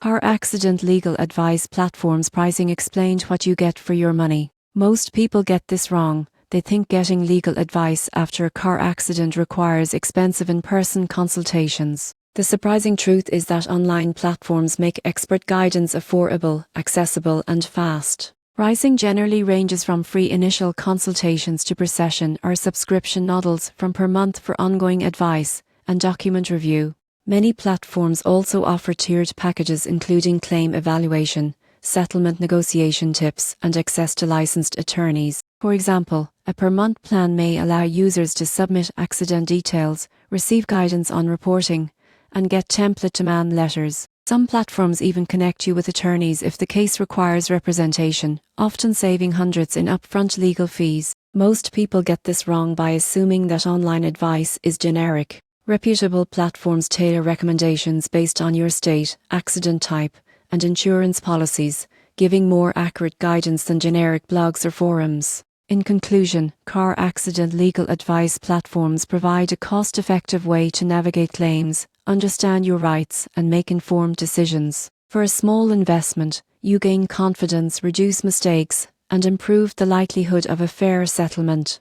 Car accident legal advice platforms pricing explained what you get for your money. Most people get this wrong. They think getting legal advice after a car accident requires expensive in-person consultations. The surprising truth is that online platforms make expert guidance affordable, accessible, and fast. Pricing generally ranges from free initial consultations to per session or subscription models from per month for ongoing advice and document review. Many platforms also offer tiered packages including claim evaluation, settlement negotiation tips, and access to licensed attorneys. For example, a per-month plan may allow users to submit accident details, receive guidance on reporting, and get template demand letters. Some platforms even connect you with attorneys if the case requires representation, often saving hundreds in upfront legal fees. Most people get this wrong by assuming that online advice is generic. Reputable platforms tailor recommendations based on your state, accident type, and insurance policies, giving more accurate guidance than generic blogs or forums. In conclusion, car accident legal advice platforms provide a cost-effective way to navigate claims, understand your rights, and make informed decisions. For a small investment, you gain confidence, reduce mistakes, and improve the likelihood of a fair settlement.